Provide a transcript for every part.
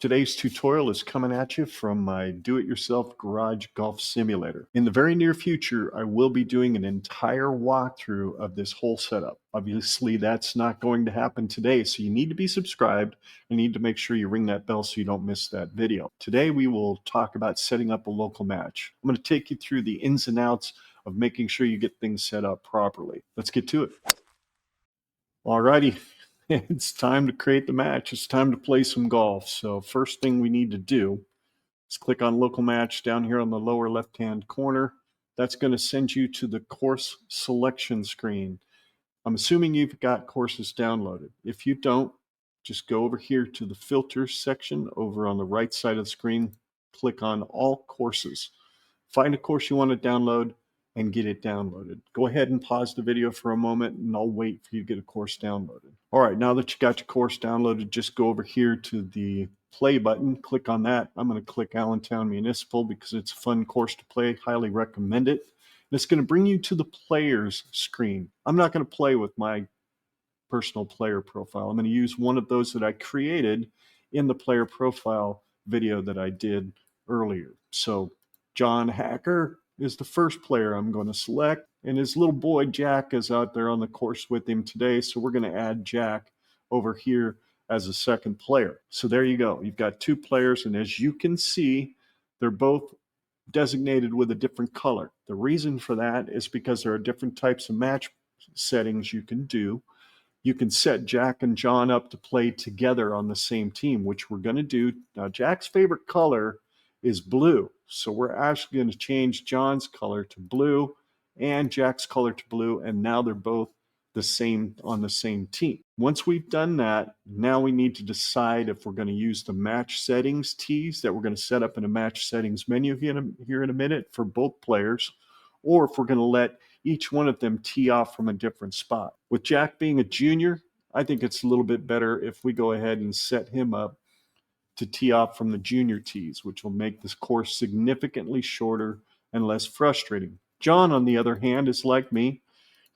Today's tutorial is coming at you from my do-it-yourself garage golf simulator. In the very near future, I will be doing an entire walkthrough of this whole setup. Obviously, that's not going to happen today, so you need to be subscribed. You need to make sure you ring that bell so you don't miss that video. Today, we will talk about setting up a local match. I'm going to take you through the ins and outs of making sure you get things set up properly. Let's get to it. Alrighty, it's time to create the match. It's time to play some golf. So first thing we need to do is click on local match down here on the lower left-hand corner. That's going to send you to the course selection screen. I'm assuming you've got courses downloaded. If you don't, just go over here to the filters section over on the right side of the screen. Click on all courses. Find a course you want to download and get it downloaded. Go ahead and pause the video for a moment and I'll wait for you to get a course downloaded. All right, now that you got your course downloaded, just go over here to the play button, click on that. I'm going to click Allentown Municipal because it's a fun course to play. Highly recommend it. And it's going to bring you to the players screen. I'm not going to play with my personal player profile. I'm going to use one of those that I created in the player profile video that I did earlier. So John Hacker is the first player I'm going to select, and his little boy Jack is out there on the course with him today, so we're going to add Jack over here as a second player. So there you go. You've got two players, and as you can see, they're both designated with a different color. The reason for that is because there are different types of match settings you can do. You can set Jack and John up to play together on the same team, which we're going to do. Now, Jack's favorite color is blue. So we're actually going to change John's color to blue and Jack's color to blue. And now they're both the same on the same team. Once we've done that, now we need to decide if we're going to use the match settings tees that we're going to set up in a match settings menu here in a minute for both players, or if we're going to let each one of them tee off from a different spot. With Jack being a junior, I think it's a little bit better if we go ahead and set him up to tee off from the junior tees, which will make this course significantly shorter and less frustrating. John, on the other hand, is like me.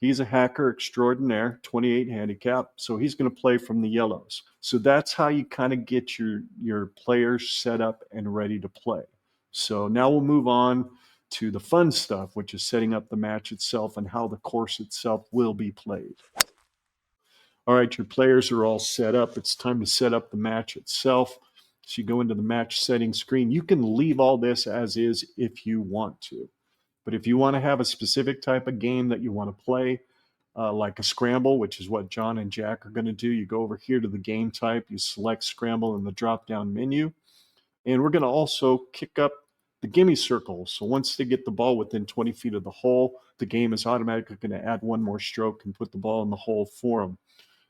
He's a hacker extraordinaire, 28 handicap, so he's going to play from the yellows. So that's how you kind of get your players set up and ready to play. So now we'll move on to the fun stuff, which is setting up the match itself and how the course itself will be played. All right, your players are all set up. It's time to set up the match itself. So you go into the match settings screen. You can leave all this as is if you want to. But if you want to have a specific type of game that you want to play, like a scramble, which is what John and Jack are going to do, you go over here to the game type, you select scramble in the drop-down menu. And we're going to also kick up the gimme circle. So once they get the ball within 20 feet of the hole, the game is automatically going to add one more stroke and put the ball in the hole for them.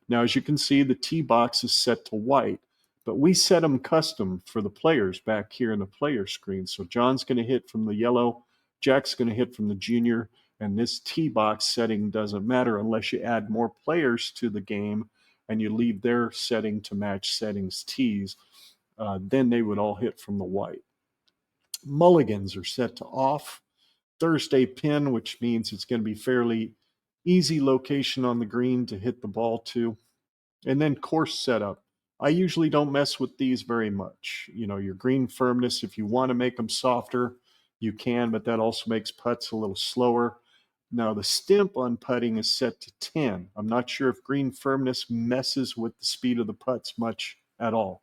Now, as you can see, the tee box is set to white, but we set them custom for the players back here in the player screen. So John's going to hit from the yellow, Jack's going to hit from the junior, and this tee box setting doesn't matter unless you add more players to the game and you leave their setting to match settings tees. Then they would all hit from the white. Mulligans are set to off. Thursday pin, which means it's going to be fairly easy location on the green to hit the ball to. And then course setup. I usually don't mess with these very much. You know, your green firmness, if you want to make them softer, you can, but that also makes putts a little slower. Now, the stimp on putting is set to 10. I'm not sure if green firmness messes with the speed of the putts much at all.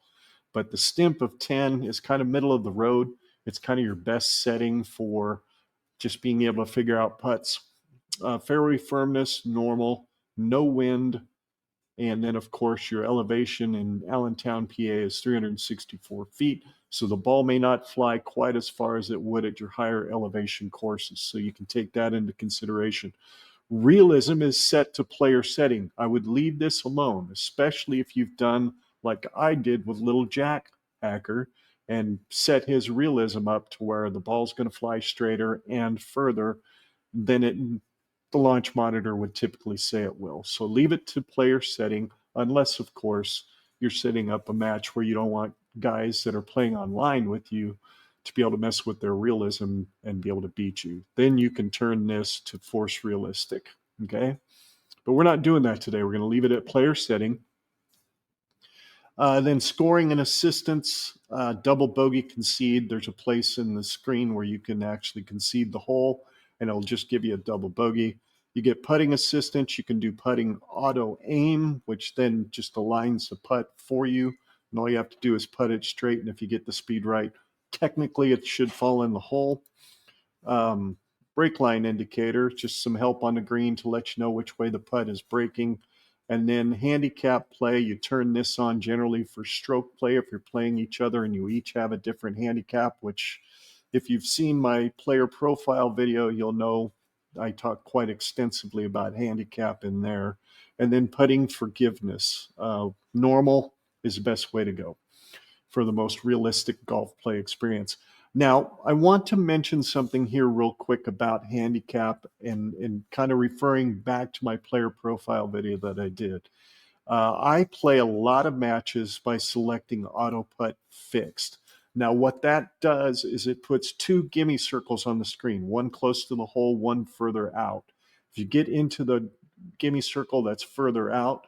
But the stimp of 10 is kind of middle of the road. It's kind of your best setting for just being able to figure out putts. Fairway firmness, normal, no wind. And then, of course, your elevation in Allentown, PA is 364 feet. So the ball may not fly quite as far as it would at your higher elevation courses. So you can take that into consideration. Realism is set to player setting. I would leave this alone, especially if you've done like I did with little Jack Hacker and set his realism up to where the ball's going to fly straighter and further than the launch monitor would typically say it will. So leave it to player setting, unless, of course, you're setting up a match where you don't want guys that are playing online with you to be able to mess with their realism and be able to beat you. Then you can turn this to force realistic, okay? But we're not doing that today. We're going to leave it at player setting. Then scoring and assistance, double bogey concede. There's a place in the screen where you can actually concede the hole, and it'll just give you a double bogey. You get putting assistance. You can do putting auto aim, which then just aligns the putt for you. And all you have to do is putt it straight. And if you get the speed right, technically it should fall in the hole. Break line indicator, just some help on the green to let you know which way the putt is breaking. And then handicap play, you turn this on generally for stroke play if you're playing each other and you each have a different handicap, which if you've seen my player profile video, you'll know I talk quite extensively about handicap in there. And then putting forgiveness. Normal is the best way to go for the most realistic golf play experience. Now, I want to mention something here real quick about handicap and kind of referring back to my player profile video that I did. I play a lot of matches by selecting auto putt fixed. Now, what that does is it puts two gimme circles on the screen, one close to the hole, one further out. If you get into the gimme circle that's further out,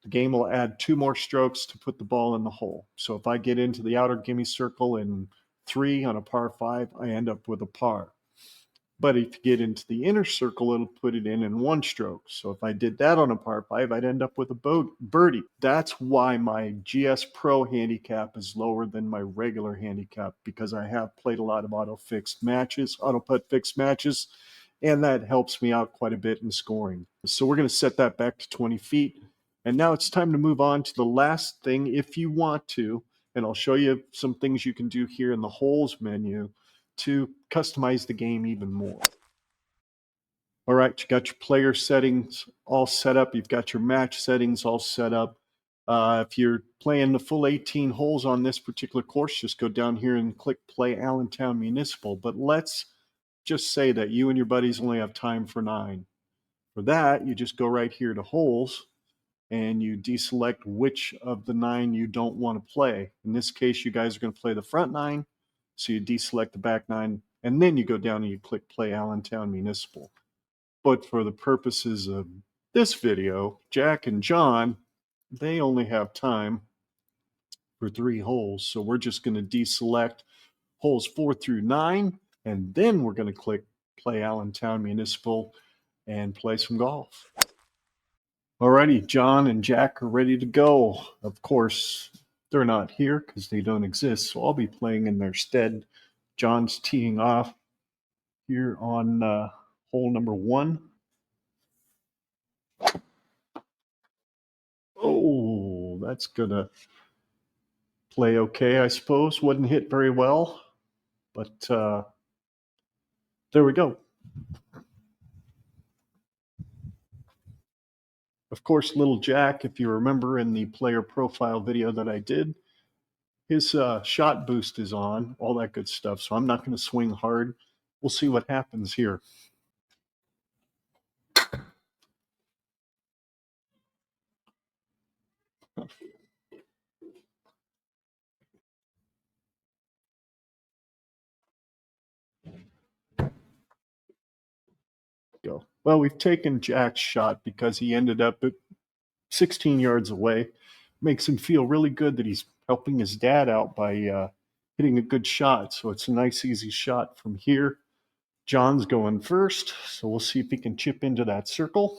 the game will add two more strokes to put the ball in the hole. So if I get into the outer gimme circle in 3 on a par 5, I end up with a par. But if you get into the inner circle, it'll put it in 1 stroke. So if I did that on a par 5, I'd end up with a birdie. That's why my GS Pro handicap is lower than my regular handicap, because I have played a lot of auto putt fixed matches, and that helps me out quite a bit in scoring. So we're going to set that back to 20 feet. And now it's time to move on to the last thing if you want to, and I'll show you some things you can do here in the holes menu to customize the game even more. All right, you got your player settings all set up. You've got your match settings all set up. If you're playing the full 18 holes on this particular course, just go down here and click Play Allentown Municipal. But let's just say that you and your buddies only have time for 9. For that, you just go right here to Holes, and you deselect which of the 9 you don't want to play. In this case, you guys are going to play the front 9, so you deselect the back 9, and then you go down and you click Play Allentown Municipal. But for the purposes of this video, Jack and John, they only have time for 3 holes, so we're just going to deselect holes 4 through 9, and then we're going to click Play Allentown Municipal and play some golf. Alrighty, John and Jack are ready to go. Of course, they're not here because they don't exist, so I'll be playing in their stead. John's teeing off here on hole number 1. Oh, that's gonna play okay, I suppose. Wouldn't hit very well, but there we go. Of course, little Jack, if you remember in the player profile video that I did, his shot boost is on, all that good stuff. So I'm not going to swing hard. We'll see what happens here. Go. Well, we've taken Jack's shot because he ended up at 16 yards away. Makes him feel really good that he's helping his dad out by hitting a good shot. So it's a nice, easy shot from here. John's going first, so we'll see if he can chip into that circle.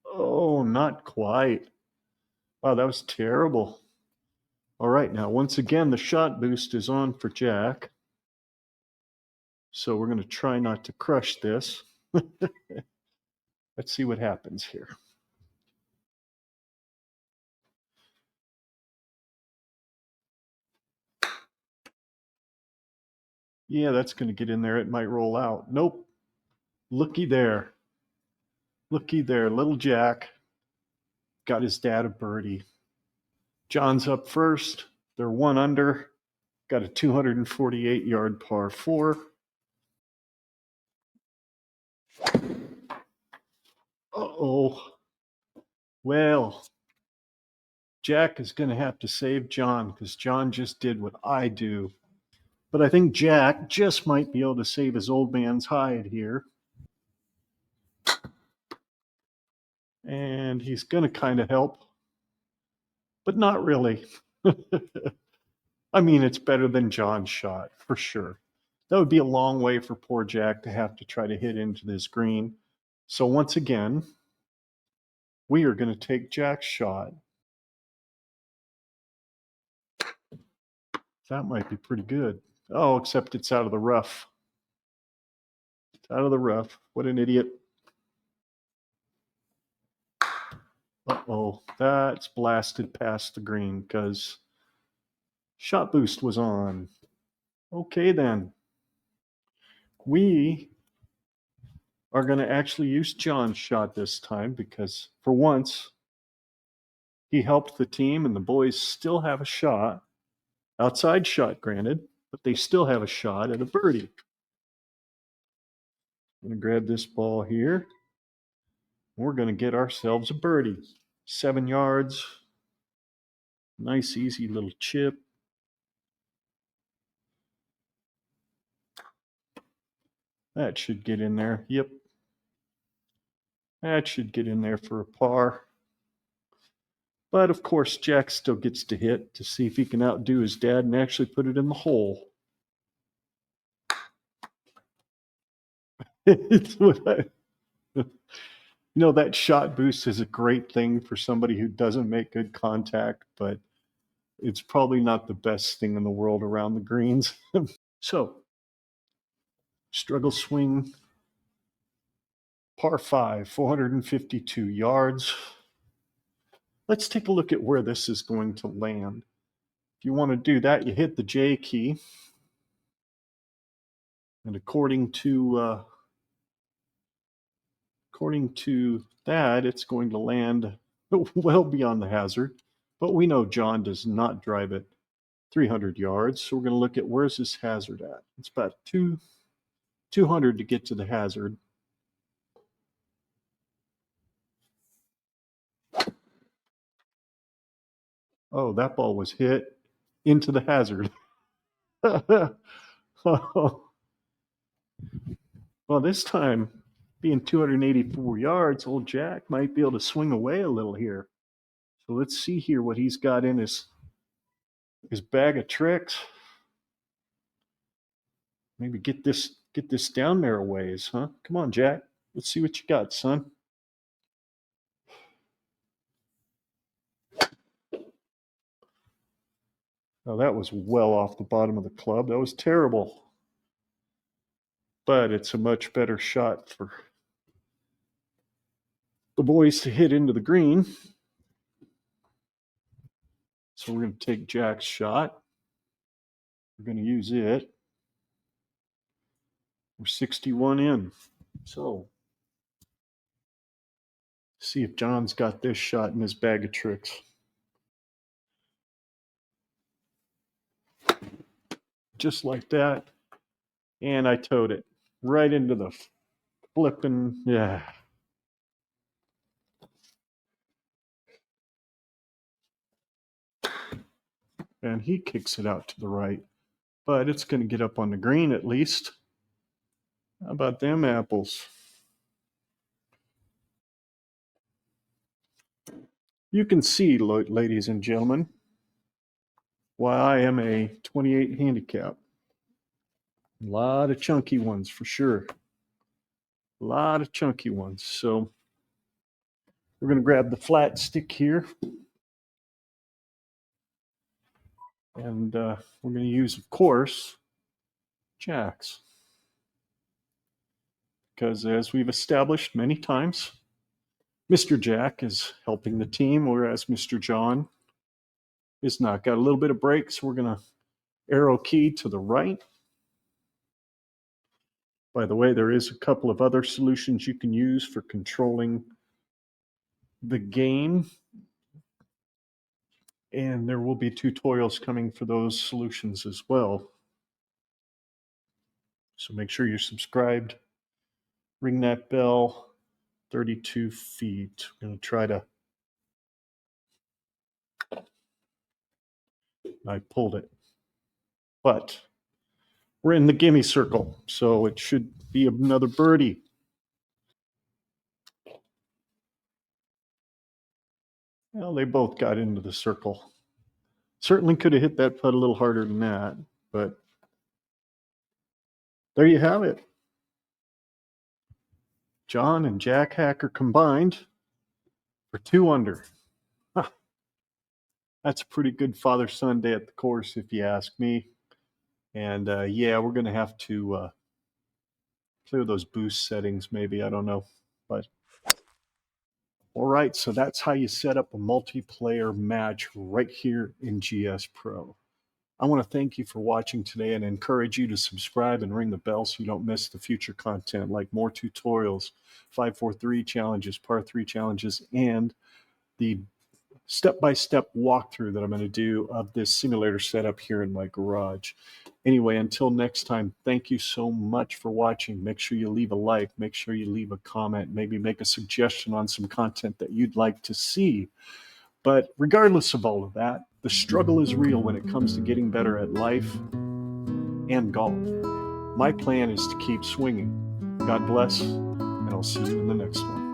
Oh, not quite. Wow, that was terrible. All right, now once again, the shot boost is on for Jack. So we're going to try not to crush this. Let's see what happens here. Yeah, that's going to get in there. It might roll out. Nope. Looky there. Looky there. Little Jack got his dad a birdie. John's up first. They're 1 under. Got a 248-yard par 4. Uh-oh. Well, Jack is going to have to save John because John just did what I do. But I think Jack just might be able to save his old man's hide here. And he's going to kind of help, but not really. I mean, it's better than John's shot, for sure. That would be a long way for poor Jack to have to try to hit into this green. So once again, we are going to take Jack's shot. That might be pretty good. Oh, except it's out of the rough. It's out of the rough. What an idiot. Uh-oh, that's blasted past the green because shot boost was on. Okay, then. We are going to actually use John's shot this time because for once he helped the team and the boys still have a shot. Outside shot, granted, but they still have a shot at a birdie. I'm going to grab this ball here. We're going to get ourselves a birdie. 7 yards. Nice, easy little chip. That should get in there. Yep. That should get in there for a par. But of course, Jack still gets to hit to see if he can outdo his dad and actually put it in the hole. It's what that shot boost is a great thing for somebody who doesn't make good contact, but it's probably not the best thing in the world around the greens. So, struggle swing, par 5, 452 yards. Let's take a look at where this is going to land. If you want to do that, you hit the J key. And according to that, it's going to land well beyond the hazard. But we know John does not drive it 300 yards. So we're going to look at where's this hazard at. It's about 200 to get to the hazard. Oh, that ball was hit into the hazard. Well, this time, being 284 yards, old Jack might be able to swing away a little here. So let's see here what he's got in his bag of tricks. Maybe get this down there a ways, huh? Come on, Jack. Let's see what you got, son. Oh, that was well off the bottom of the club. That was terrible. But it's a much better shot for the boys to hit into the green. So we're going to take Jack's shot. We're going to use it. We're 61 in. So see if John's got this shot in his bag of tricks. Just like that. And I towed it right into the flipping, yeah. And he kicks it out to the right. But it's going to get up on the green at least. How about them apples? You can see, ladies and gentlemen, why I am a 28 handicap. A lot of chunky ones for sure. A lot of chunky ones. So we're going to grab the flat stick here. And we're going to use, of course, jacks. Because as we've established many times, Mr. Jack is helping the team, whereas Mr. John is not. Got a little bit of break, so we're going to arrow key to the right. By the way, there is a couple of other solutions you can use for controlling the game. And there will be tutorials coming for those solutions as well. So make sure you're subscribed. Ring that bell. 32 feet. I'm going to try to... I pulled it. But we're in the gimme circle, so it should be another birdie. Well, they both got into the circle. Certainly could have hit that putt a little harder than that, but there you have it. John and Jack Hacker combined for 2 under. Huh, that's a pretty good father-son day at the course, if you ask me. And yeah, we're going to have to clear those boost settings, maybe. I don't know. But all right, so that's how you set up a multiplayer match right here in GS Pro. I want to thank you for watching today and encourage you to subscribe and ring the bell so you don't miss the future content like more tutorials, 543 challenges, par 3 challenges, and the step-by-step walkthrough that I'm going to do of this simulator setup here in my garage. Anyway, until next time, thank you so much for watching. Make sure you leave a like, make sure you leave a comment, maybe make a suggestion on some content that you'd like to see. But regardless of all of that, the struggle is real when it comes to getting better at life and golf. My plan is to keep swinging. God bless, and I'll see you in the next one.